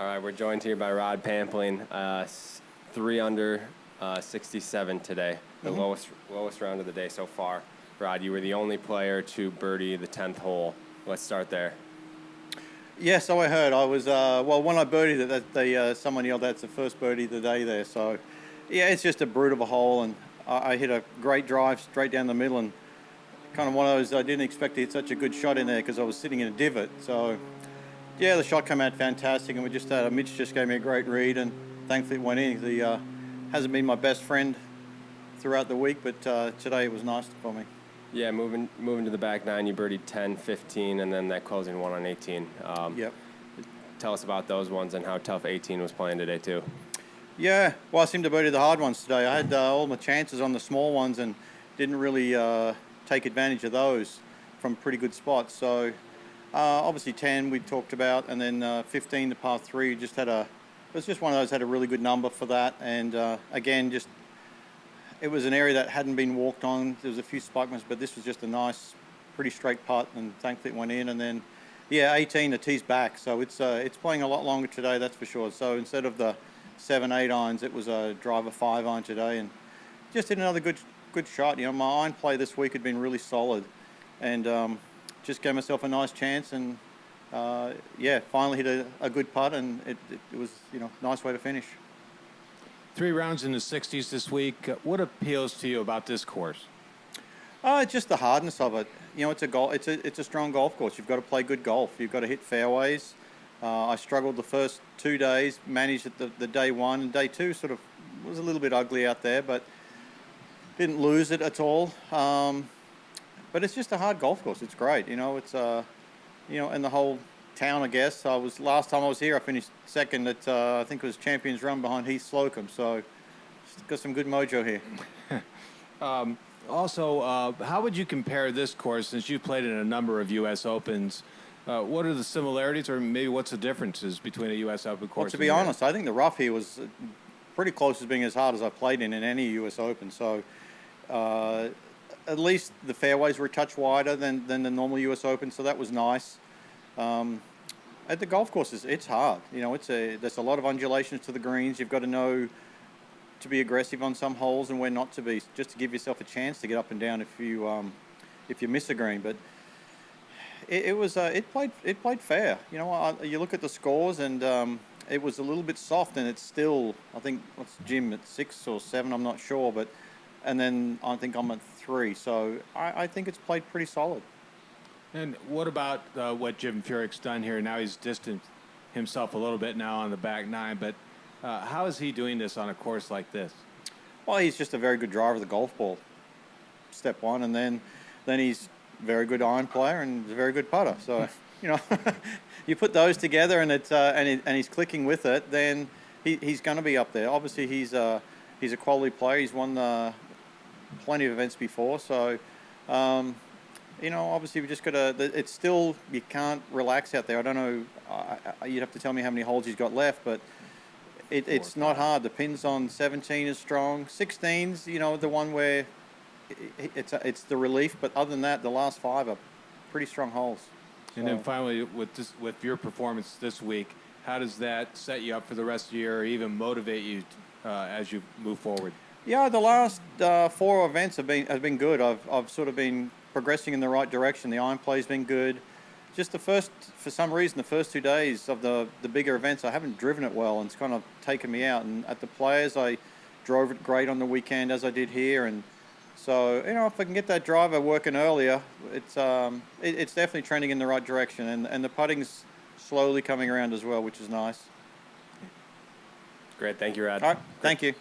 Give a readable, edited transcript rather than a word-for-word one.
All right, we're joined here by Rod Pampling, 3 under 67 today, the lowest round of the day so far. Rod, you were the only player to birdie the 10th hole. Let's start there. Yeah, so I heard. I was when I birdied it, someone yelled that's the first birdie of the day there. So, yeah, it's just a brute of a hole, and I hit a great drive straight down the middle, and kind of one of those I didn't expect to hit such a good shot in there because I was sitting in a divot. So, yeah, the shot came out fantastic, and Mitch just gave me a great read, and thankfully it went in. He hasn't been my best friend throughout the week, but today it was nice for me. Yeah, moving to the back nine, you birdied 10, 15, and then that closing one on 18. Yep. Tell us about those ones and how tough 18 was playing today too. Yeah, well, I seemed to birdie the hard ones today. I had all my chances on the small ones and didn't really take advantage of those from pretty good spots. So obviously 10 we talked about, and then 15 the par 3 it was just one of those, had a really good number for that, and again it was an area that hadn't been walked on. There was a few spikements, but this was just a nice, pretty straight putt, and thankfully it went in. And then, yeah, 18, the tee's back, so it's playing a lot longer today, that's for sure. So instead of the 7-8 irons, it was a driver 5 iron today, and just hit another good shot. You know, my iron play this week had been really solid, and just gave myself a nice chance, and yeah, finally hit a good putt, and it was, you know, nice way to finish. 3 rounds in the 60s this week. What appeals to you about this course? It's just the hardness of it. You know, it's a strong golf course. You've got to play good golf. You've got to hit fairways. I struggled the first 2 days, managed it the day one, and day two sort of was a little bit ugly out there, but didn't lose it at all. But it's just a hard golf course. It's great. You know, it's you know, and the whole town, I guess. Last time I was here, I finished second at I think it was Champions Run behind Heath Slocum. So got some good mojo here. Also, how would you compare this course, since you've played in a number of U.S. Opens? What are the similarities, or maybe what's the differences between a U.S. Open course? Well, to be honest, I think the rough here was pretty close to being as hard as I've played in any U.S. Open. So at least the fairways were a touch wider than the normal U.S. Open, so that was nice. At the golf courses, it's hard. You know, there's a lot of undulations to the greens. You've got to know to be aggressive on some holes and where not to be, just to give yourself a chance to get up and down if you miss a green. But it played fair. You know, you look at the scores, and it was a little bit soft, and it's still, I think, what's Jim at 6 or 7? I'm not sure, and then I think I'm at 3. So I think it's played pretty solid. And what about what Jim Furyk's done here? Now he's distanced himself a little bit now on the back nine, but how is he doing this on a course like this? Well, he's just a very good driver of the golf ball, step one, and then he's a very good iron player and a very good putter. So, you know, you put those together, and and he's clicking with it, then he's going to be up there. Obviously, he's a quality player. He's won plenty of events before, so. You know, obviously we just got to. It's still, you can't relax out there. I don't know. You'd have to tell me how many holes he's got left, but it's not hard. The pins on 17 is strong. 16's, you know, the one where it's the relief. But other than that, the last 5 are pretty strong holes. And then finally, with your performance this week, how does that set you up for the rest of the year, or even motivate you as you move forward? Yeah, the last 4 events have been good. I've sort of been progressing in the right direction. The iron play's been good. Just for some reason, the first 2 days of the bigger events, I haven't driven it well, and it's kind of taken me out. And at the Players, I drove it great on the weekend, as I did here. And so, you know, if I can get that driver working earlier, it's definitely trending in the right direction. And the putting's slowly coming around as well, which is nice. Great, thank you, Rod. All right, thank you.